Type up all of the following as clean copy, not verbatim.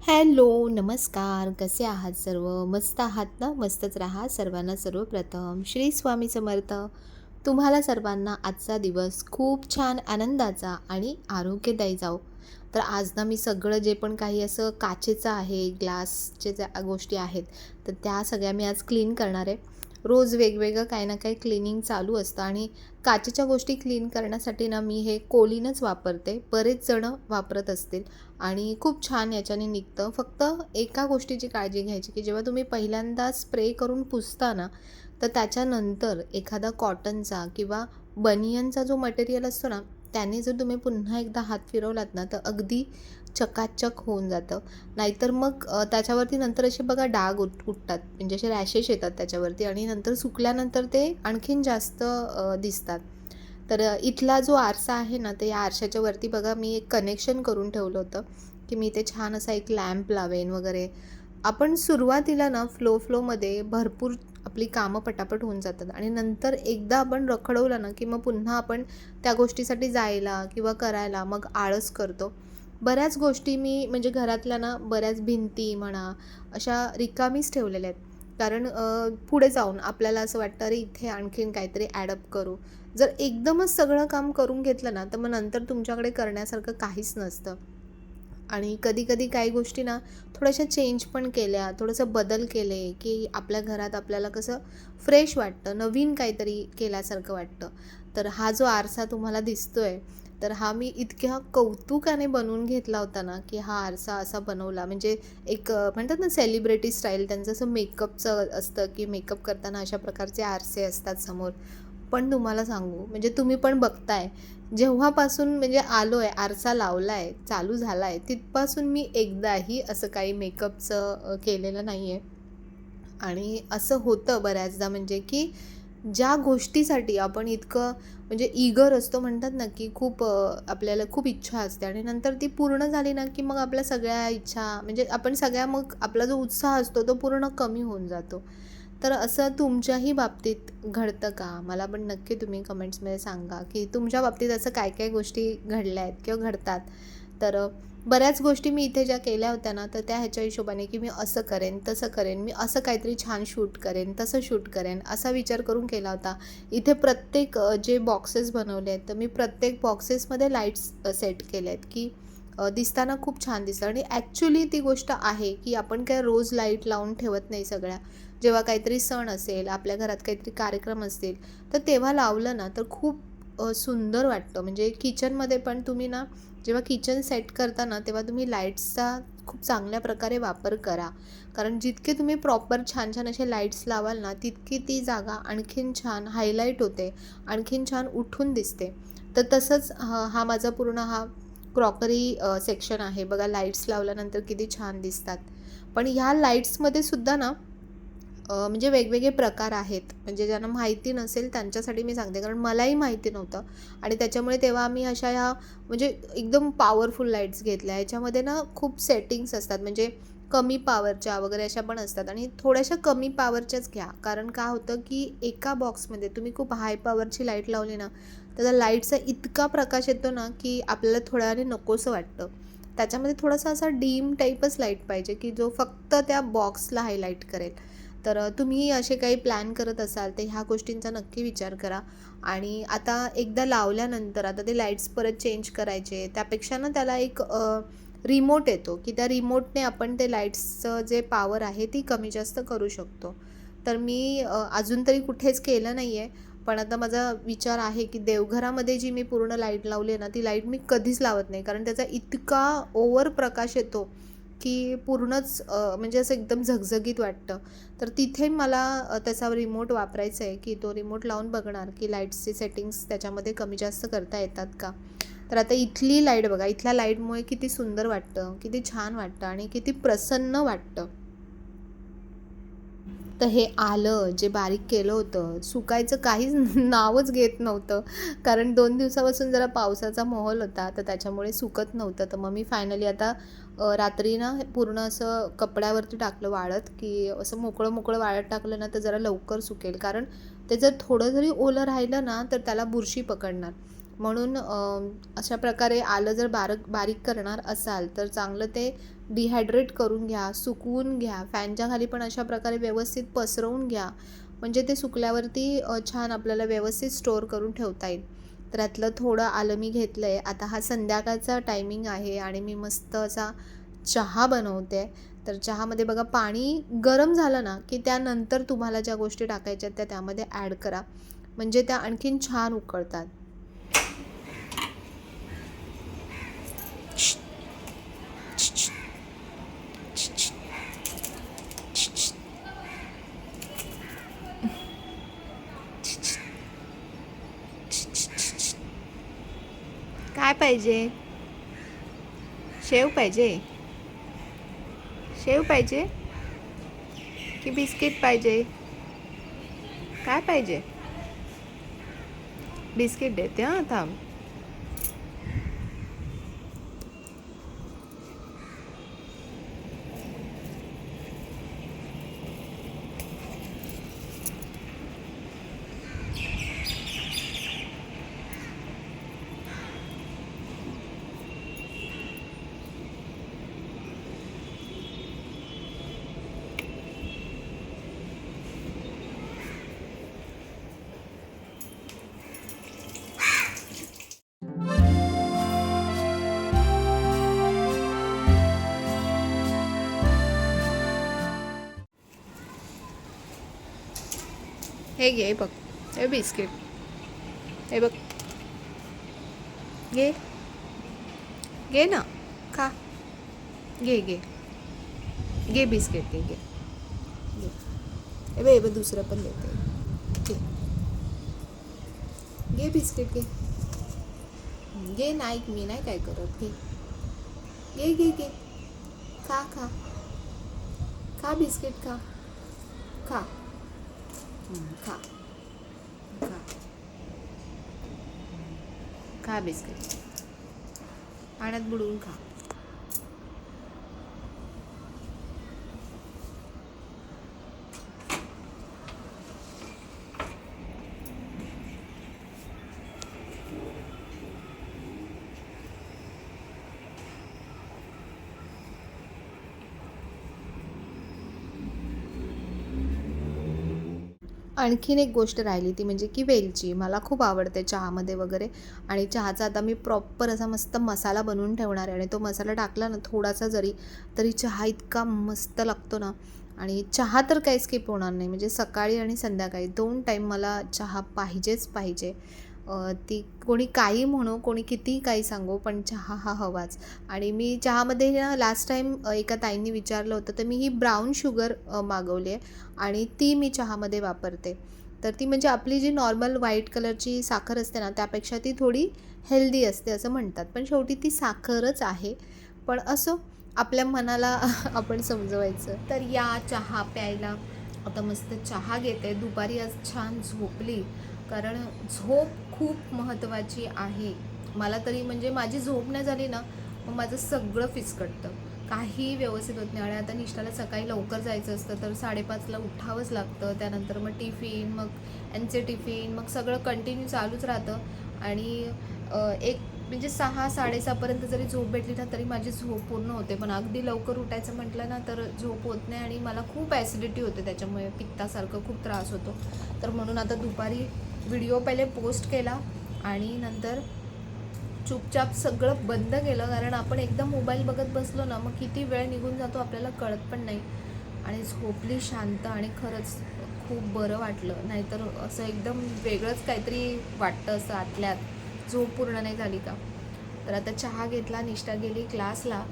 Hello, नमस्कार. कसे आहात सर्व? मस्त आहात ना? मस्तच राहा. सर्वांना सर्वप्रथम श्री स्वामी समर्थ. तुम्हाला सर्वांना आजचा दिवस खूप छान आनंदाचा आणि आरोग्यदायी जाओ. तर आज ना मी सगळं जे पण काही असं काचेचं आहे, ग्लासचे ज्या गोष्टी आहेत, तर त्या सगळ्या मी आज क्लीन करणार आहे. रोज वेगवेगळं काही ना काही क्लीनिंग चालू असतं आणि काचेच्या गोष्टी क्लीन करण्यासाठी ना मी हे कोलीनच वापरते. बरेच जणं वापरत असतील आणि खूप छान याच्याने निघतं. फक्त एका गोष्टीची काळजी घ्यायची, की जेव्हा तुम्ही पहिल्यांदा स्प्रे करून पुसता ना, तर त्याच्यानंतर एखादा कॉटनचा किंवा बनियनचा जो मटेरियल असतो ना, त्याने जर तुम्ही पुन्हा एकदा हात फिरवलात ना, तर अगदी चकाचक होऊन जातं. नाहीतर मग त्याच्यावरती नंतर असे बघा डाग उठतात, म्हणजे असे रॅशेस येतात त्याच्यावरती आणि नंतर सुकल्यानंतर ते आणखीन जास्त दिसतात. तर इथला जो आरसा आहे ना, तर या आरशाच्या वरती बघा मी एक कनेक्शन करून ठेवलं होतं, की मी इथे छान असा एक लॅम्प लावेन वगैरे. आपण सुरुवातीला ना फ्लोमध्ये भरपूर आपली कामं पटापट होऊन जातात आणि नंतर एकदा आपण रखडवलं ना, की मग पुन्हा आपण त्या गोष्टीसाठी जायला किंवा करायला मग आळस करतो. बऱ्याच गोष्टी मी म्हणजे घरातल्या ना बऱ्याच भिंती म्हणा, अशा रिकामीच ठेवलेल्या आहेत. कारण पुढे जाऊन आपल्याला असं वाटतं, अरे इथे आणखीन काहीतरी ॲडअप करू. जर एकदमच सगळं काम करून घेतलं ना, तर मग नंतर तुमच्याकडे करण्यासारखं काहीच नसतं. आणि कधी-कधी काही गोष्टी ना थोड्याशा चेंज पण केल्या, थोडंसं बदल केले, की आपल्या घरात आपल्याला कसं फ्रेश वाटतं, नवीन काहीतरी केल्यासारखं वाटतं. तर हा जो आरसा तुम्हाला दिसतोय, तर हा मी इतक्या कौतुकाने बनवून घेतला होता ना, की हा आरसा असा बनवला. म्हणजे एक म्हणतात ना सेलिब्रिटी स्टाईल त्यांचं असं मेकअपचं असतं, की मेकअप करताना अशा प्रकारचे आरसे असतात समोर. पण तुम्हाला सांगू, म्हणजे तुम्ही पण बघताय, जेव्हापासून म्हणजे आलोय, आरसा लावलाय, चालू झालाय, तिथपासून मी एकदाही असं काही मेकअपचं केलेलं नाहीये. आणि असं होतं बऱ्याचदा म्हणजे की ज्या गोष्टीसाठी आपण इतकं म्हणजे ईगर असतो म्हणतात ना, की खूप आपल्याला खूप इच्छा असते आणि नंतर ती पूर्ण झाली ना, की मग आपल्या सगळ्या इच्छा म्हणजे आपण सगळ्या मग आपला जो उत्साह असतो तो पूर्ण कमी होऊन जातो. तर असं तुमच्याही बाबतीत घडतं का? मला पण नक्की तुम्ही कमेंट्समध्ये सांगा, की तुमच्या बाबतीत असं काय-काय गोष्टी घडल्या आहेत किंवा घडतात. तर बऱ्याच गोष्टी मी इथे ज्या केल्या होत्या ना, तर त्या ह्याच्या हिशोबाने, की मी असं करेन, तसं करेन, मी असं काहीतरी छान शूट करेन, तसं शूट करेन, असा विचार करून केला होता. इथे प्रत्येक जे बॉक्सेस बनवले आहेत, तर मी प्रत्येक बॉक्सेसमध्ये लाईट्स सेट केले आहेत, की दिसताना खूप छान दिसतं आणि ॲक्च्युली ती गोष्ट आहे, की आपण काय रोज लाईट लावून ठेवत नाही सगळ्या. जेव्हा काहीतरी सण असेल, आपल्या घरात काहीतरी कार्यक्रम असतील, तर तेव्हा लावलं ना, तर खूप सुंदर वाटतं. म्हणजे किचनमध्ये पण तुम्ही ना, जेव्हा किचन सेट करता ना, तेव्हा तुम्ही लाईट्सचा खूप चांगल्या प्रकारे वापर करा. कारण जितके तुम्ही प्रॉपर छान-छान असे लाईट्स लावाल ना, तितकी ती जागा आणखीन छान हायलाईट होते, आणखीन छान उठून दिसते. तर तसंच हा माझा पूर्ण हा क्रॉकरी सेक्शन आहे. बघा लाईट्स लावल्यानंतर किती छान दिसतात. पण ह्या लाईट्समध्ये सुद्धा ना म्हणजे वेगवेगळे प्रकार आहेत. म्हणजे ज्यांना माहिती नसेल त्यांच्यासाठी मी सांगते, कारण मलाही माहिती नव्हतं आणि त्याच्यामुळे तेव्हा आम्ही अशा ह्या म्हणजे एकदम पॉवरफुल लाईट्स घेतल्या. ह्याच्यामध्ये ना खूप सेटिंग्स असतात, म्हणजे कमी पॉवरच्या वगैरे अशा पण असतात आणि थोड्याशा कमी पॉवरच्याच घ्या. कारण काय होतं, की एका बॉक्समध्ये तुम्ही खूप हाय पॉवरची लाईट लावली ना, तर लाईटचा इतका प्रकाश येतो ना, की आपल्याला थोड्या वेळाने नकोसं वाटतं. त्याच्यामध्ये थोडासा असा डीम टाईपच लाईट पाहिजे, की जो फक्त त्या बॉक्सला हायलाईट करेल. तर तुम्ही असे काही प्लॅन करत असाल तर ह्या गोष्टींचा नक्की विचार करा. आणि आता एकदा लावल्यानंतर आता ते लाईट्स परत चेंज करायचे, त्यापेक्षा ना त्याला एक रिमोट येतो, की त्या रिमोटने आपण ते लाईट्सचं जे पॉवर आहे ती कमी जास्त करू शकतो. तर मी अजून तरी कुठेच केलं नाही आहे. पण आता माझा विचार आहे, की देवघरामध्ये जी मी पूर्ण लाईट लावली आहे ना, ती लाईट मी कधीच लावत नाही. कारण त्याचा इतका ओव्हर प्रकाश येतो, की पूर्णच म्हणजे असं एकदम झगझगीत वाटतं. तर तिथे मला त्याचा रिमोट वापरायचा आहे, की तो रिमोट लावून बघणार की लाईट्सची सेटिंग्स त्याच्यामध्ये कमी जास्त करता येतात का. तर आता इथली लाईट बघा, इथल्या लाईटमुळे किती सुंदर वाटतं, किती छान वाटतं आणि किती प्रसन्न वाटतं. तर हे आलं जे बारीक केलं होतं, सुकायचं काहीच नावच घेत नव्हतं. कारण 2 दिवसापासून जरा पावसाचा माहोल होता, तर त्याच्यामुळे सुकत नव्हतं. तर मग मी फायनली आता रात्री ना पूर्ण असं कपड्यावरती टाकलं वाळत, की असं मोकळं-मोकळं वाळत टाकलं ना, तर जरा लवकर सुकेल. कारण ते जर थोडं जरी ओलं राहिलं ना, तर त्याला बुरशी पकडणार. म्हणून अशा प्रकारे आलं जर बारीक करणार असाल, तर चांगलं ते डिहायड्रेट करून घ्या, सुकवून घ्या, फॅनच्या खाली पण अशा प्रकारे व्यवस्थित पसरवून घ्या. म्हणजे ते सुकल्यावरती छान आपल्याला व्यवस्थित स्टोअर करून ठेवता येईल. तर यातलं थोडं आलं मी घेतलं आहे. आता हा संध्याकाळचा टायमिंग आहे आणि मी मस्त असा चहा बनवते. तर चहामध्ये बघा पाणी गरम झालं ना, की त्यानंतर तुम्हाला ज्या गोष्टी टाकायच्या आहेत त्या त्यामध्ये ॲड करा. म्हणजे त्या आणखीन छान उकळतात. काय पाहिजे? शेव पाहिजे? शेव पाहिजे की बिस्किट पाहिजे? काय पाहिजे? बिस्किट देते हां, थांब. हे घे बघ, हे बिस्किट, हे बघ, घे घे ना, खा, घे घे घे बिस्किट, घे घे घे. हे बघ दुसरं पण देते, घे घे बिस्किट, घे घे. नाही मी नाही काय करत, घे घे घे घे, खा खा खा बिस्किट, खा खा खा खा खा बिस्किट, पाण्यात बुडवून खा. आणखीन एक गोष्ट राहिली ती म्हणजे की वेलची. मला खूप आवडते चहामध्ये वगैरे आणि चहाचा आता मी प्रॉपर असा मस्त मसाला बनवून ठेवणार आहे आणि तो मसाला टाकला ना थोडासा जरी, तरी चहा इतका मस्त लागतो ना. आणि चहा तर काही स्किप होणार नाही. म्हणजे सकाळी आणि संध्याकाळी 2 टाईम मला चहा पाहिजेच पाहिजे. ती कोणी काही म्हणो, कोणी कितीही काही सांगो, पण चहा हा हवाच. आणि मी चहामध्ये ना लास्ट टाईम एका ताईंनी विचारलं होतं, तर मी ही ब्राऊन शुगर मागवली आहे आणि ती मी चहामध्ये वापरते. तर ती म्हणजे आपली जी नॉर्मल व्हाईट कलरची साखर असते ना, त्यापेक्षा ती थोडी हेल्दी असते असं म्हणतात. पण शेवटी ती साखरच आहे. पण असो, आपल्या मनाला आपण समजवायचं. तर या चहा प्यायला आता मस्त चहा घेते. दुपारी आज छान झोपली, कारण झोप खूप महत्त्वाची आहे. मला तरी म्हणजे माझी झोप नाही झाली ना, मग माझं सगळं फिसकटतं. काही व्यवस्थित होत नाही आणि आता निष्ठाला सकाळी लवकर जायचं असतं, तर 5:30ला उठावंच लागतं. त्यानंतर मग टिफिन, मग यांचे टिफिन, मग सगळं कंटिन्यू चालूच राहतं. आणि एक म्हणजे 6-6:30पर्यंत जरी झोप भेटली ना, तरी माझी झोप पूर्ण होते. पण अगदी लवकर उठायचं म्हटलं ना, तर झोप होत नाही आणि मला खूप ॲसिडिटी होते. त्याच्यामुळे पित्तासारखं खूप त्रास होतो. तर म्हणून आता दुपारी व्हिडिओ पहिले पोस्ट केला आणि नंतर चुपचाप सगळं बंद केलं. कारण आपण एकदम मोबाईल बघत बसलो ना, मग किती वेळ निघून जातो आपल्याला कळत पण नाही. आणि झोपली शांत आणि खरंच खूप बरं वाटलं. नाहीतर असं एकदम वेगळंच काहीतरी वाटतं असं आतल्यात, झोप पूर्ण नाही झाली का. तर आता चहा घेतला, निष्ठा गेली क्लासला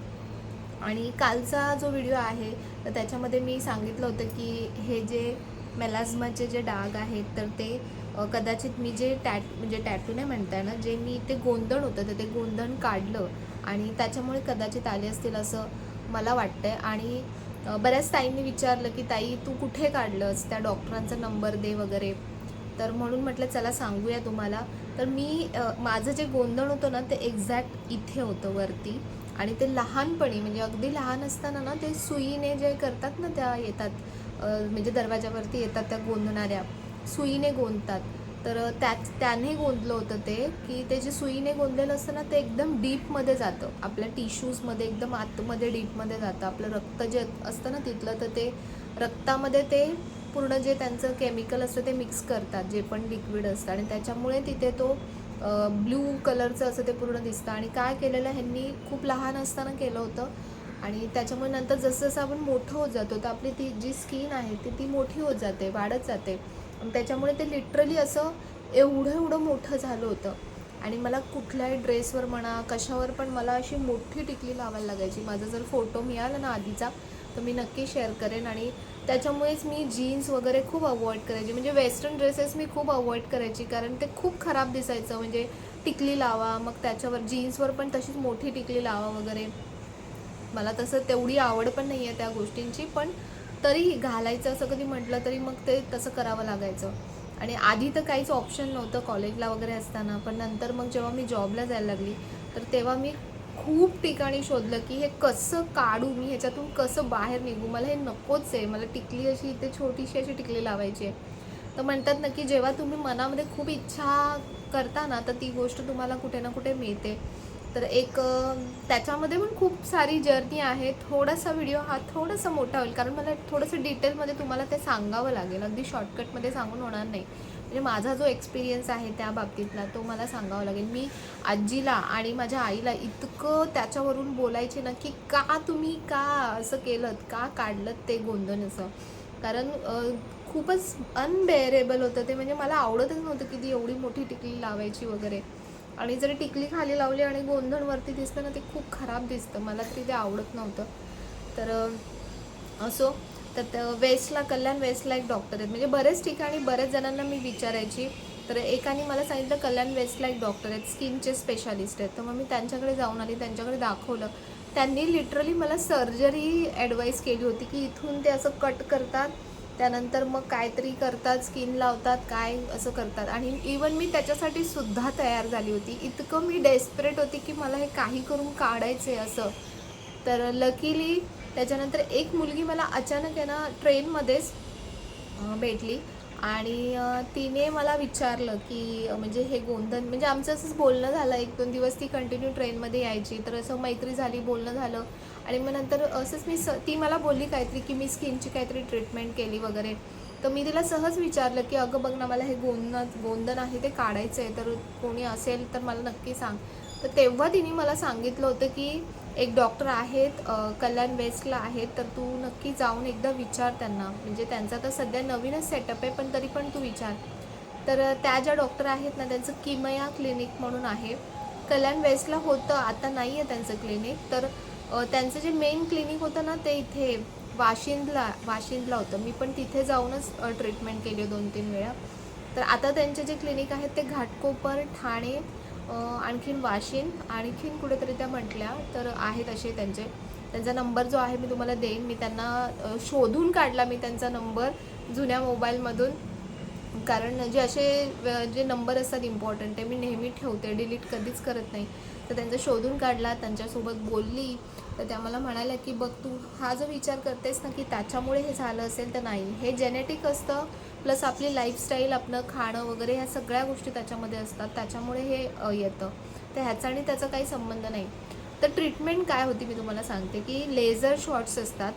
आणि कालचा जो व्हिडिओ आहे तर त्याच्यामध्ये मी सांगितलं होतं की हे जे मेलाझ्माचे जे डाग आहेत तर ते कदाचित मी जे म्हणजे टॅटू नाही म्हणताय ना, जे मी ते गोंधण होतं तर ते गोंधण काढलं आणि त्याच्यामुळे कदाचित आले असतील असं मला वाटतंय. आणि बऱ्याच ताईंनी विचारलं की ताई तू कुठे काढलंस, त्या डॉक्टरांचा नंबर दे वगैरे. तर म्हणून म्हटलं चला सांगूया तुम्हाला. तर मी माझं जे गोंधण होतं ना ते एक्झॅक्ट इथे होतं वरती. आणि ते लहानपणी म्हणजे अगदी लहान असताना ना ते सुईने जे करतात ना, त्या येतात म्हणजे दरवाजावरती येतात त्या गोंधणाऱ्या, सुईने गोंधतात. तर त्याने गोंधलं होतं ते, की ते जे सुईने गोंधलेलं असतं ना ते एकदम डीपमध्ये जातं, आपल्या टिश्यूजमध्ये एकदम आतमध्ये डीपमध्ये जातं. आपलं रक्त जे असतं ना तिथलं, तर ते रक्तामध्ये ते पूर्ण जे त्यांचं केमिकल असतं ते मिक्स करतात, जे पण लिक्विड असतं, आणि त्याच्यामुळे तिथे तो ब्ल्यू कलरचं असं ते पूर्ण दिसतं. आणि काय केलेलं ह्यांनी खूप लहान असताना केलं होतं, आणि त्याच्यामुळे नंतर जसं जसं आपण मोठं होत जातो तर आपली ती जी स्किन आहे ती मोठी होत जाते, वाढत जाते. आणि त्याच्यामुळे ते लिटरली असं एवढं एवढं मोठं झालं होतं. आणि मला कुठल्याही ड्रेसवर म्हणा कशावर पण मला अशी मोठी टिकली लावायला लागायची. माझा जर फोटो मिळाला ना आधीचा तर मी नक्की शेअर करेन. आणि त्याच्यामुळेच मी जीन्स वगैरे खूप अवॉइड करायची, म्हणजे वेस्टर्न ड्रेसेस मी खूप अवॉइड करायची, कारण ते खूप खराब दिसायचं. म्हणजे टिकली लावा, मग त्याच्यावर जीन्सवर पण तशीच मोठी टिकली लावा वगैरे. मला तसं तेवढी आवड पण नाही आहे त्या गोष्टींची, पण तरी घालायचं असं कधी म्हटलं तरी मग ते तसं करावं लागायचं. आणि आधी तर काहीच ऑप्शन नव्हतं कॉलेजला वगैरे असताना, पण नंतर मग जेव्हा मी जॉबला जायला लागली तर तेव्हा मी खूप ठिकाणी शोधलं की हे कसं काढू, मी ह्याच्यातून कसं बाहेर निघू, मला हे नकोच आहे, मला टिकली अशी इथे छोटीशी अशी टिकली लावायची आहे. तर म्हणतात ना की जेव्हा तुम्ही मनामध्ये खूप इच्छा करता ना तर ती गोष्ट तुम्हाला कुठे ना कुठे मिळते. तर एक त्याच्यामध्ये पण खूप सारी जर्नी आहे. थोडासा व्हिडिओ हा थोडासा मोठा होईल, कारण मला थोडंसं डिटेलमध्ये तुम्हाला ते सांगावं लागेल, अगदी शॉर्टकटमध्ये सांगून होणार नाही. म्हणजे माझा जो एक्सपिरियन्स आहे त्या बाबतीतला तो मला सांगावा लागेल. मी आजीला आणि माझ्या आईला इतकं त्याच्यावरून बोलायचे ना की का तुम्ही का असं केलं, का काढलं ते गोंधन असं. कारण खूपच अनबेअरेबल होतं ते, म्हणजे मला आवडतच नव्हतं की ती एवढी मोठी टिकली लावायची वगैरे. आणि जरी टिकली खाली लावली आणि गोंधण वरती दिसतं ना ते खूप खराब दिसतं, मला तरी ते आवडत नव्हतं. तर असो. तर वेस्टला, कल्याण वेस्टला एक डॉक्टर आहेत, म्हणजे बरेच ठिकाणी बऱ्याच जणांना मी विचारायची. तर एकाने मला सांगितलं कल्याण वेस्टला एक डॉक्टर आहेत, स्किनचे स्पेशालिस्ट आहेत. तर मग मी त्यांच्याकडे जाऊन आली, त्यांच्याकडे दाखवलं. त्यांनी लिटरली मला सर्जरी ॲडवाईस केली होती की इथून ते असं कट करतात, त्यानंतर मग काहीतरी करतात, स्किन लावतात, काय असं करतात. आणि इवन मी त्याच्यासाठी सुद्धा तयार झाली होती, इतकं मी डेस्परेट होती की मला हे काही करून काढायचं आहे असं. तर लकीली त्याच्यानंतर एक मुलगी मला अचानक आहे ना ट्रेनमध्येच भेटली. आणि तिने मला विचारलं की म्हणजे हे गोंधन, म्हणजे आमचं असंच बोलणं झालं, 1-2 दिवस ती कंटिन्यू ट्रेनमध्ये यायची, तर असं मैत्री झाली, बोलणं झालं. आणि मग नंतर असंच ती मला बोलली काहीतरी की मी स्किनची काहीतरी ट्रीटमेंट केली वगैरे. तर मी तिला सहज विचारलं की अगं बघ ना, मला हे गोंधन आहे ते काढायचं आहे, तर कोणी असेल तर मला नक्की सांग. तर तेव्हा तिने मला सांगितलं होतं की एक डॉक्टर आहेत कल्याण वेस्टला आहेत, तर तू नक्की जाऊन एकदा विचार त्यांना, म्हणजे त्यांचा तर सध्या नवीनच सेटअप आहे पण तरी पण तू विचार. तर त्या ज्या डॉक्टर आहेत ना त्यांचं किमया क्लिनिक म्हणून आहे, कल्याण वेस्टला होतं, आता नाही आहे त्यांचं क्लिनिक. तर त्यांचं जे मेन क्लिनिक होतं ना ते इथे वाशिंदला होतं. मी पण तिथे जाऊनच ट्रीटमेंट केली 2-3 वेळा. तर आता त्यांचे जे क्लिनिक आहेत ते घाटकोपर, ठाणे, आणखीन वाशिंद, आणखीन कुठेतरी त्या म्हटल्या तर आहेत असे त्यांचा नंबर जो आहे मी तुम्हाला देईन. मी त्यांना शोधून काढला, मी त्यांचा नंबर जुन्या मोबाईलमधून, कारण जे असे जे नंबर असतात इम्पॉर्टंट ते मी नेहमी ठेवते, डिलीट कधीच करत नाही. तर त्यांचा शोधून काढला, त्यांच्यासोबत बोलली. तर त्या मला म्हणाल्या की बघ तू हा जो विचार करतेस ना की त्याच्यामुळे हे झालं असेल, तर नाही, हे जेनेटिक असतं, प्लस आपली लाईफस्टाईल, आपलं खाणं वगैरे ह्या सगळ्या गोष्टी त्याच्यामध्ये असतात, त्याच्यामुळे हे येतं. तर ह्याचा आणि त्याचा काही संबंध नाही. तर ट्रीटमेंट काय होती मी तुम्हाला सांगते की लेझर शॉट्स असतात.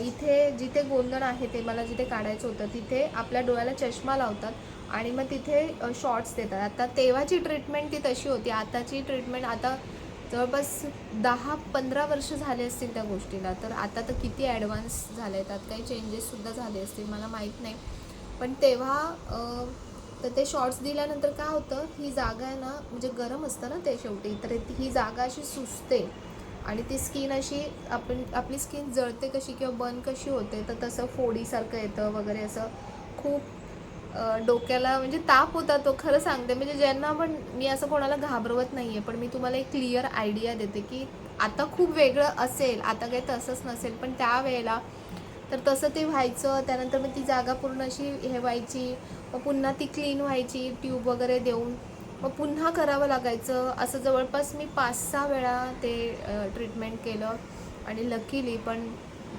इथे जिथे गोंधण आहे ते मला जिथे काढायचं होतं तिथे आपल्या डोळ्याला चष्मा लावतात आणि मग तिथे शॉट्स देतात. आता तेव्हाची ट्रीटमेंट ती तशी होती, आताची ट्रीटमेंट आता जवळपास 10-15 वर्ष झाले असतील त्या गोष्टीला. तर आता तर किती ॲडव्हान्स झाले, त्यात काही चेंजेससुद्धा झाले असतील, मला माहीत नाही. पण तेव्हा तर ते शॉर्ट्स दिल्यानंतर काय होतं, ही जागा आहे ना, म्हणजे गरम असतं ना ते शेवटी, तर ही जागा अशी सुजते आणि ती स्किन अशी आपली स्किन जळते कशी किंवा बर्न कशी होते, तर तसं फोडीसारखं येतं वगैरे. असं खूप डोक्याला म्हणजे ताप होता तो, खरं सांगते. म्हणजे ज्यांना पण, मी असं कोणाला घाबरवत नाही आहे, पण मी तुम्हाला एक क्लिअर आयडिया देते की आता खूप वेगळं असेल, आता काही तसंच नसेल, पण त्यावेळेला तर तसं ते व्हायचं. त्यानंतर मग ती जागा पूर्ण अशी हे व्हायची, मग पुन्हा ती क्लीन व्हायची ट्यूब वगैरे देऊन, मग पुन्हा करावं लागायचं. असं जवळपास मी 5-6 वेळा ते ट्रीटमेंट केलं आणि लकीली पण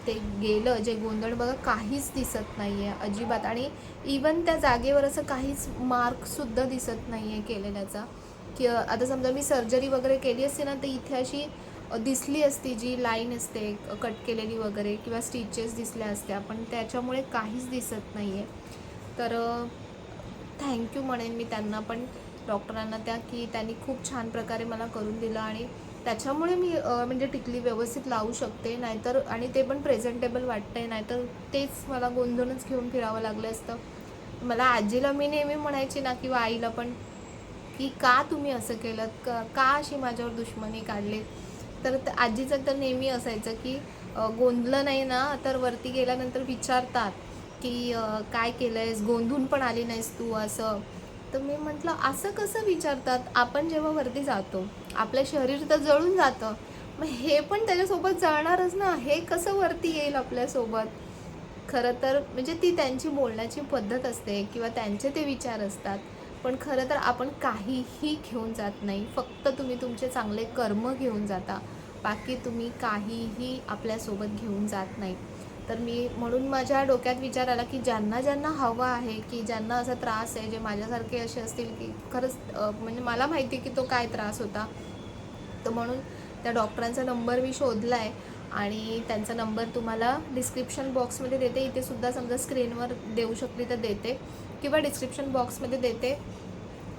ते गेलं. जे गोंधळ बघा काहीच दिसत नाही आहे अजिबात, आणि इवन त्या जागेवर असं काहीच मार्कसुद्धा दिसत नाही आहे केलेल्याचा. की आता समजा मी सर्जरी वगैरे केली असते ना, तर इथे अशी दिसली असती जी लाईन असते कट केलेली वगैरे, किंवा स्टिचेस दिसल्या असत्या, पण त्याच्यामुळे काहीच दिसत नाही आहे. तर थँक्यू म्हणेन मी त्यांना पण, डॉक्टरांना त्या, की त्यांनी खूप छान प्रकारे मला करून दिलं, आणि त्याच्यामुळे मी म्हणजे टिकली व्यवस्थित लावू शकते. नाहीतर, आणि ते पण प्रेझेंटेबल वाटतंय, नाहीतर तेच मला गोंधळच घेऊन फिरावं लागलं असतं. मला आजीला मी नेहमी म्हणायची ना, किंवा आईला पण, की का तुम्ही असं केलं, का अशी माझ्यावर दुश्मनी काढली. तर आजीचं तर नेहमी असायचं की गोंधलं नाही ना, तर वरती गेल्यानंतर विचारतात की काय केलं आहेस, गोंधून पण आली नाहीस तू, असं. तर मी म्हटलं असं कसं विचारतात, आपण जेव्हा वरती जातो आपलं शरीर तर जळून जातं, मग हे पण त्याच्यासोबत जळणारच ना, हे कसं वरती येईल आपल्यासोबत. खरं तर म्हणजे ती त्यांची बोलण्याची पद्धत असते किंवा त्यांचे ते विचार असतात. पण खरं तर आपण काहीही घेऊन जात नाही, फक्त तुम्ही तुमचे चांगले कर्म घेऊन जाता, बाकी तुम्ही काहीही आपल्यासोबत घेऊन जात नाही. तर मी म्हणून माझ्या डोक्यात विचार आला की ज्यांना ज्यांना हवं आहे, की ज्यांना असा त्रास आहे, जे माझ्यासारखे असे असतील की खरंच म्हणजे मला माहिती की तो काय त्रास होता, तर म्हणून त्या डॉक्टरांचा नंबर मी शोधला आहे आणि त्यांचा नंबर तुम्हाला डिस्क्रिप्शन बॉक्समध्ये देते. इथे सुद्धा समजा स्क्रीनवर देऊ शकली तर देते, किंवा डिस्क्रिप्शन बॉक्समध्ये देते.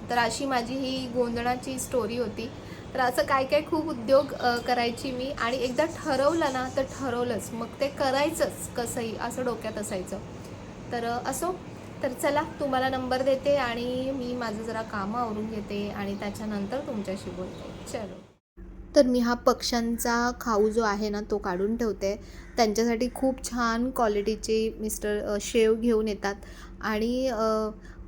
तर अशी माझी ही गोंधळाची स्टोरी होती. तर असं काय काय खूप उद्योग करायची मी, आणि एकदा ठरवलं ना तर ठरवलंच, मग ते करायचंच कसंही, असं डोक्यात असायचं. तर असो. तर चला, तुम्हाला नंबर देते आणि मी माझं जरा कामं आवरून घेते आणि त्याच्यानंतर तुमच्याशी बोलते. चलो. तर मी हा पक्ष्यांचा खाऊ जो आहे ना, तो काढून ठेवते. त्यांच्यासाठी खूप छान क्वालिटीचे मिस्टर शेव घेऊन येतात, आणि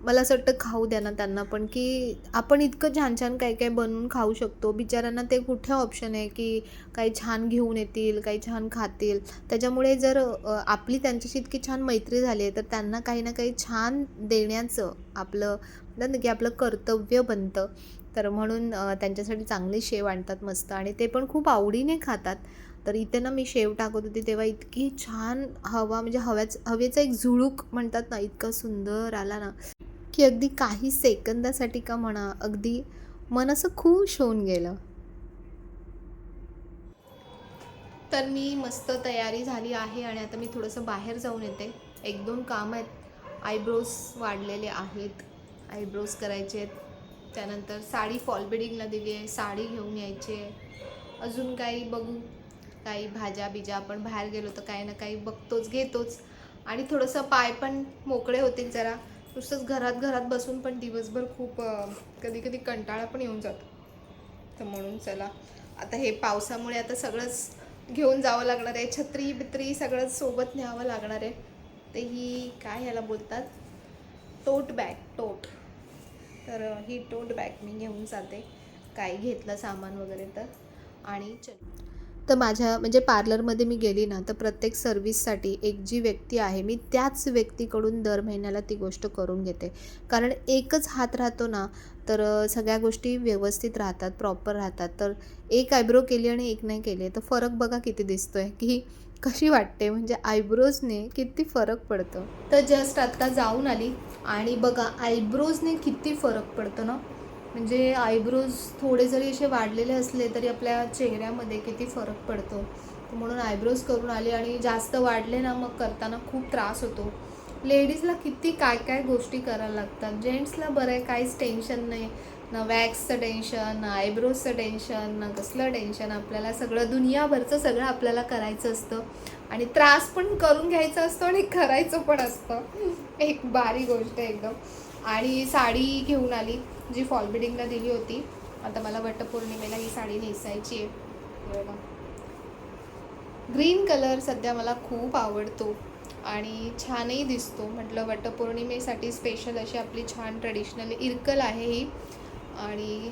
मला असं वाटतं खाऊ द्या ना त्यांना पण, की आपण इतकं छान छान काही काही बनवून खाऊ शकतो. बिचाऱ्यांना ते कुठे ऑप्शन आहे की काही छान घेऊन येतील, काही छान खातील. त्याच्यामुळे जर आपली त्यांच्याशी इतकी छान मैत्री झाली आहे, तर त्यांना काही ना काही छान देण्याचं आपलं म्हणतात ना, की आपलं कर्तव्य बनतं. तर म्हणून त्यांच्यासाठी चांगले शेव आणतात मस्त, आणि ते पण खूप आवडीने खातात. तर इथे ना मी शेव टाकत होती तेव्हा इतकी छान हवा, म्हणजे हवेचा एक झुळूक म्हणतात ना, इतका सुंदर आला ना, की अगदी काही सेकंदासाठी का म्हणा, अगदी मन असं खुश होऊन गेलं. तर मी मस्त तयारी झाली आहे, आणि आता मी थोडंसं बाहेर जाऊन येते. 1-2 कामं आहेत. आयब्रोज वाढलेले आहेत, आयब्रोज करायचे आहेत. त्यानंतर साडी फॉल बिडिंगला दिली आहे, साडी घेऊन यायची आहे. अजून काही बघू, काही भाज्या बिज्या, आपण बाहेर गेलो तर काही ना काही बघतोच, घेतोच. आणि थोडंसं पाय पण मोकळे होतील जरा. नुसतंच घरात घरात बसून पण दिवसभर खूप कधी कधी कंटाळा पण येऊन जातो. तर म्हणून चला, आता हे पावसामुळे आता सगळंच घेऊन जावं लागणार आहे, छत्री बित्री सगळंच सोबत न्यावं लागणार आहे. ते ही काय ह्याला बोलतात, टोट बॅग, टोट. तर ही टोट बॅग मी घेऊन जाते, काय घेतलं सामान वगैरे तर. आणि तर माझ्या म्हणजे पार्लरमध्ये मी गेली ना, तर प्रत्येक सर्व्हिससाठी एक जी व्यक्ती आहे, मी त्याच व्यक्तीकडून दर महिन्याला ती गोष्ट करून घेते. कारण एकच हात राहतो ना, तर सगळ्या गोष्टी व्यवस्थित राहतात, प्रॉपर राहतात. तर एक आयब्रो केली आणि एक नाही केली, तर फरक बघा किती दिसतोय, की कशी वाटते, म्हणजे आयब्रोजने किती फरक पडतो. तर जस्ट आत्ता जाऊन आली, आणि बघा आयब्रोजने किती फरक पडतो ना. म्हणजे आयब्रोज थोडे जरी असे वाढलेले असले तरी आपल्या चेहऱ्यामध्ये किती फरक पडतो. म्हणून आयब्रोज करून आले, आणि जास्त वाढले ना मग करताना खूप त्रास होतो. लेडीजला किती काय काय गोष्टी करायला लागतात, जेंट्सला बरं आहे, काहीच टेन्शन नाही. ना वॅक्सचं टेन्शन, ना आयब्रोजचं टेन्शन, ना कसलं टेन्शन. आपल्याला सगळं दुनियाभरचं सगळं आपल्याला करायचं असतं, आणि त्रास पण करून घ्यायचा असतो आणि करायचं पण असतं. एक भारी गोष्ट आहे एकदम. आणि साडी घेऊन आली जी फॉल बिडिंगला दिली होती. आता मला वटपौर्णिमेला ही साडी नेसायची आहे. बघा, ग्रीन कलर सध्या मला खूप आवडतो आणि छानही दिसतो. म्हटलं वटपौर्णिमेसाठी स्पेशल अशी आपली छान ट्रेडिशनल इरकल आहे ही आणि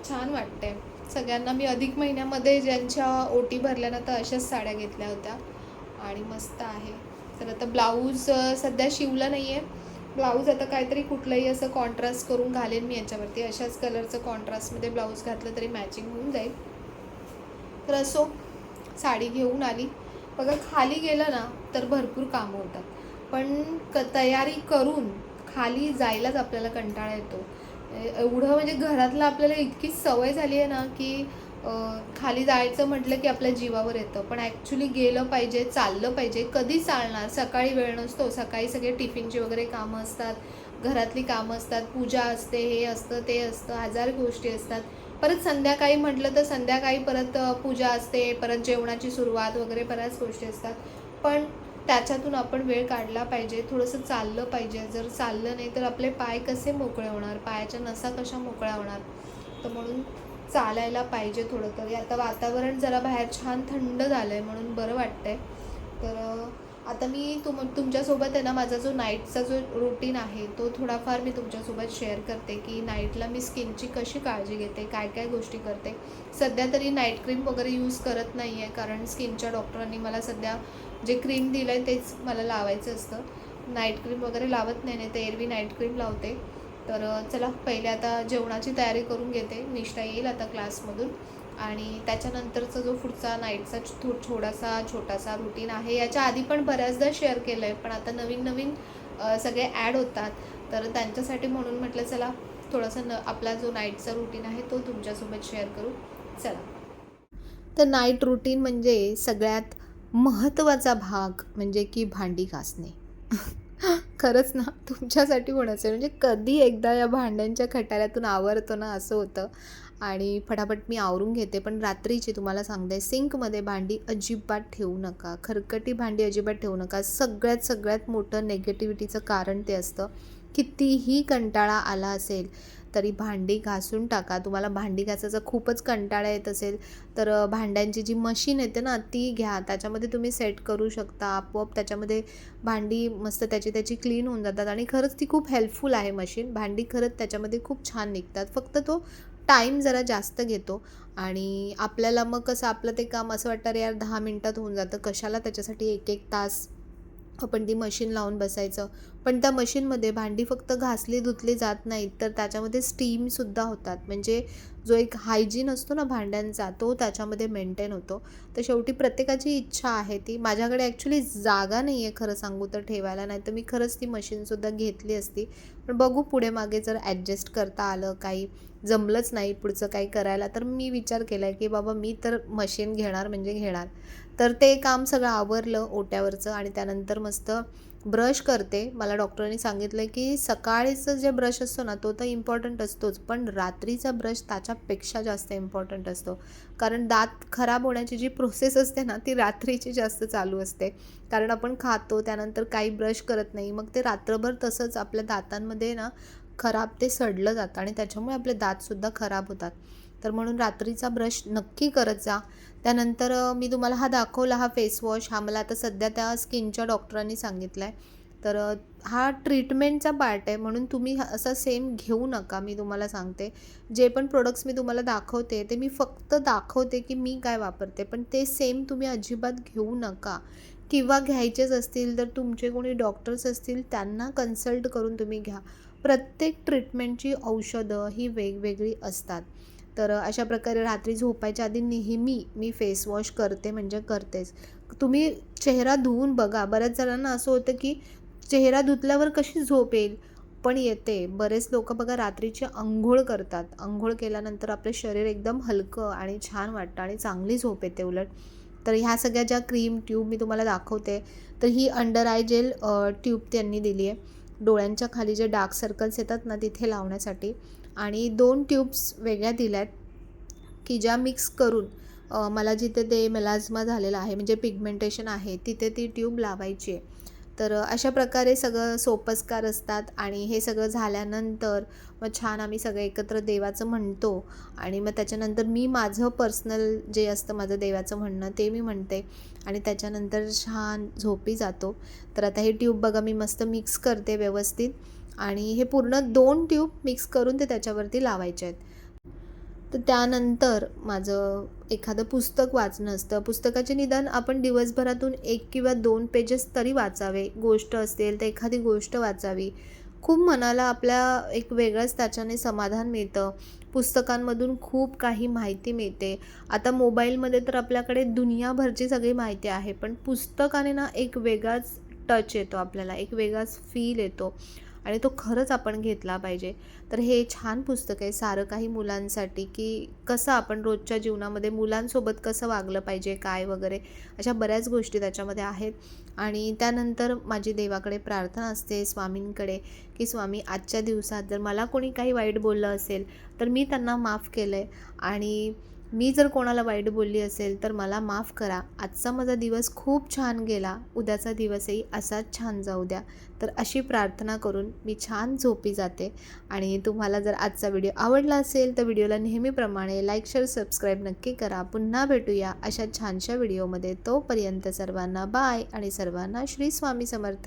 छान वाटते. सगळ्यांना मी अधिक महिन्यामध्ये ज्यांच्या ओटी भरल्या ना तर अशाच साड्या घेतल्या होत्या आणि मस्त आहे. तर आता ब्लाऊज सध्या शिवला नाही आहे. ब्लाऊज आता काहीतरी कुठलंही असं कॉन्ट्रास्ट करून घालेन मी याच्यावरती. अशाच कलरचं कॉन्ट्रास्टमध्ये ब्लाऊज घातलं तरी मॅचिंग होऊन जाईल. तर असो, साडी घेऊन आली. बघा खाली गेलं ना तर भरपूर कामं होतात, पण तयारी करून खाली जायलाच आपल्याला कंटाळा येतो. एवढं म्हणजे घरातलं आपल्याला इतकी सवय झाली आहे ना की खाली जायचं म्हटलं की आपल्या जीवावर येतं, पण ॲक्च्युली गेलं पाहिजे, चाललं पाहिजे. कधी चालणार? सकाळी वेळ नसतो. सकाळी सगळे टिफिनची वगैरे कामं असतात, घरातली कामं असतात, पूजा असते, हे असतं ते असतं, हजार गोष्टी असतात. परत संध्याकाळी म्हटलं तर संध्याकाळी परत पूजा असते, परत जेवणाची सुरुवात वगैरे बऱ्याच गोष्टी असतात. पण त्याच्यातून आपण वेळ काढला पाहिजे, थोडंसं चाललं पाहिजे. जर चाललं नाही तर आपले पाय कसे मोकळे होणार, पायाच्या नसा कशा मोकळ्या होणार. तर म्हणून चालायला पाहिजे थोडं तरी. आता वातावरण जरा बाहेर छान थंड झालं आहे म्हणून बरं वाटतं आहे. तर आता मी तुमच्यासोबत आहे ना माझा जो नाईटचा जो रुटीन आहे तो थोडाफार मी तुमच्यासोबत शेअर करते की नाईटला मी स्किनची कशी काळजी घेते, काय काय गोष्टी करते. सध्या तरी नाईट क्रीम वगैरे यूज करत नाही आहे, कारण स्किनच्या डॉक्टरांनी मला सध्या जे क्रीम दिलं आहे तेच मला लावायचं असतं. नाईट क्रीम वगैरे लावत नाही तर एरवी नाईट क्रीम लावते. तर चला पहिले आता जेवणाची तयारी करून घेते. निष्ठा येईल आता क्लासमधून आणि त्याच्यानंतरचा जो पुढचा नाईटचा छोटासा रुटीन आहे. याच्या आधी पण बऱ्याचदा शेअर केलं आहे, पण आता नवीन नवीन सगळे ॲड होतात. तर त्यांच्यासाठी म्हणून म्हटलं चला थोडासा आपला जो नाईटचा रुटीन आहे तो तुमच्यासोबत शेअर करू. चला, तर नाईट रुटीन म्हणजे सगळ्यात महत्त्वाचा भाग म्हणजे की भांडी घासणे. खरंच ना, तुमच्यासाठी पण असेल. म्हणजे कधी एकदा या भांड्यांच्या खटाऱ्यातून आवरतो ना असं होतं आणि फटाफट मी आवरून घेते. पण रात्रीची तुम्हाला सांगते, सिंकमध्ये भांडी अजिबात ठेवू नका. खरकटी भांडी अजिबात ठेवू नका. सगळ्यात मोठं निगेटिव्हिटीचं कारण ते असतं. कितीही कंटाळा आला असेल तरी भांडी घासून टाका. तुम्हाला भांडी घासायचा खूपच कंटाळा येत असेल तर भांड्यांची जी मशीन येते ना ती घ्या. त्याच्यामध्ये तुम्ही सेट करू शकता. आपोआप त्याच्यामध्ये भांडी मस्त त्याची क्लीन होऊन जातात आणि खरंच ती खूप हेल्पफुल आहे मशीन. भांडी खरंच त्याच्यामध्ये खूप छान निघतात. फक्त तो टाईम जरा जास्त घेतो आणि आपल्याला मग कसं आपलं ते काम असं वाटतं अरे यार 10 मिनिटात होऊन जातं. कशाला त्याच्यासाठी 1-1 तास आपण ती मशीन लावून बसायचं. पण त्या मशीनमध्ये भांडी फक्त घासली धुतली जात नाहीत, तर त्याच्यामध्ये स्टीमसुद्धा होतात. म्हणजे जो एक हायजीन असतो ना भांड्यांचा तो त्याच्यामध्ये मेंटेन होतो. तर शेवटी प्रत्येकाची इच्छा आहे ती. माझ्याकडे ॲक्च्युली जागा नाही आहे खरं सांगू तर ठेवायला, नाही तर मी खरंच ती मशीनसुद्धा घेतली असती. पण बघू पुढे मागे जर ॲडजस्ट करता आलं, काही जमलंच नाही पुढचं काही करायला, तर मी विचार केला आहे की बाबा मी तर मशीन घेणार म्हणजे घेणार. तर ते काम सगळं आवरलं ओट्यावरचं आणि त्यानंतर मस्त ब्रश करते. मला डॉक्टरांनी सांगितलं आहे की सकाळीचं जे ब्रश असतो ना तो तर इम्पॉर्टंट असतोच, पण रात्रीचा ब्रश त्याच्यापेक्षा जास्त इम्पॉर्टंट असतो. कारण दात खराब होण्याची जी प्रोसेस असते ना ती रात्रीची जास्त चालू असते. कारण आपण खातो त्यानंतर काही ब्रश करत नाही, मग ते रात्रभर तसंच आपल्या दातांमध्ये ना खराब ते सडलं जातं आणि त्याच्यामुळे आपले दातसुद्धा खराब होतात. तर म्हणून रात्रीचा ब्रश नक्की करत जा. त्यानंतर मी तुम्हाला हा दाखवला हा फेस वॉश, हा मला आता सध्या त्या स्किनच्या डॉक्टरांनी सांगितला आहे. तर हा ट्रीटमेंटचा पार्ट आहे म्हणून तुम्ही असा सेम घेऊ नका. मी तुम्हाला सांगते, जे पण प्रोडक्ट्स मी तुम्हाला दाखवते ते मी फक्त दाखवते की मी काय वापरते, पण ते सेम तुम्ही अजिबात घेऊ नका. किंवा घ्यायचेच असतील तर तुमचे कोणी डॉक्टर्स असतील त्यांना कन्सल्ट करून तुम्ही घ्या. प्रत्येक ट्रीटमेंटची औषधं ही वेगवेगळी असतात. तर अशा प्रकारे रात्री झोपायच्या आधी नेहमी मी फेस वॉश करते म्हणजे करतेच. तुम्ही चेहरा धुवून बघा. बऱ्याच जणांना असं होतं की चेहरा धुतल्यावर कशी झोप येईल? पण येते. बरेच लोकं बघा रात्रीची अंघोळ करतात. अंघोळ केल्यानंतर आपलं शरीर एकदम हलकं आणि छान वाटतं आणि चांगली झोप येते उलट. तर ह्या सगळ्या ज्या क्रीम ट्यूब मी तुम्हाला दाखवते, तर ही अंडर आय जेल ट्यूब त्यांनी दिली आहे. डोळ्यांच्या खाली जे डार्क सर्कल्स येतात ना तिथे लावण्यासाठी आणि 2 ट्यूब्स वेगळ्या दिल्या आहेत की ज्या मिक्स करून मला जिथे ते मेलाझ्मा झालेला आहे म्हणजे पिगमेंटेशन आहे तिथे ती ट्यूब लावायची आहे. तर अशा प्रकारे सगळं सोपस्कार असतात आणि हे सगळं झाल्यानंतर मग छान आम्ही सगळे एकत्र देवाचं म्हणतो आणि मग त्याच्यानंतर मी माझं पर्सनल जे असतं माझं देवाचं म्हणणं ते मी म्हणते आणि त्याच्यानंतर छान झोपी जातो. तर आता हे ट्यूब बघा मी मस्त मिक्स करते व्यवस्थित आणि हे पूर्ण 2 ट्यूब मिक्स करून ते त्याच्यावरती लावायचे आहेत. तर त्यानंतर माझं एखादं पुस्तक वाचणं असतं. पुस्तकाचे निदान आपण दिवसभरातून 1 किंवा 2 पेजेस तरी वाचावे. गोष्ट असेल तर एखादी गोष्ट वाचावी. खूप मनाला आपल्या एक वेगळंच त्याच्याने समाधान मिळतं. पुस्तकांमधून खूप काही माहिती मिळते. आता मोबाईलमध्ये तर आपल्याकडे दुनियाभरची सगळी माहिती आहे. पण पुस्तकाने ना एक वेगळाच टच येतो आपल्याला, एक वेगळाच फील येतो आणि तो खरंच आपण घेतला पाहिजे. तर हे छान पुस्तक आहे सारं काही मुलांसाठी, की कसं आपण रोजच्या जीवनामध्ये मुलांसोबत कसं वागलं पाहिजे, काय वगैरे अशा बऱ्याच गोष्टी त्याच्यामध्ये आहेत. आणि त्यानंतर माझी देवाकडे प्रार्थना असते, स्वामींकडे, की स्वामी आजच्या दिवसात जर मला कोणी काही वाईट बोललं असेल, तर मी त्यांना माफ केलं आहे आणि मी जर कोणाला वाईट बोलली असेल तर मला माफ करा. आजचा माझा दिवस खूप छान गेला, उद्याचा दिवसही असाच छान जाऊ द्या. तर अशी प्रार्थना करून मी छान झोपी जाते. आणि तुम्हाला जर आजचा व्हिडिओ आवडला असेल तर व्हिडिओला नेहमीप्रमाणे लाईक, शेअर, सबस्क्राईब नक्की करा. पुन्हा भेटूया अशा छानशा व्हिडिओमध्ये. तोपर्यंत सर्वांना बाय आणि सर्वांना श्री स्वामी समर्थ.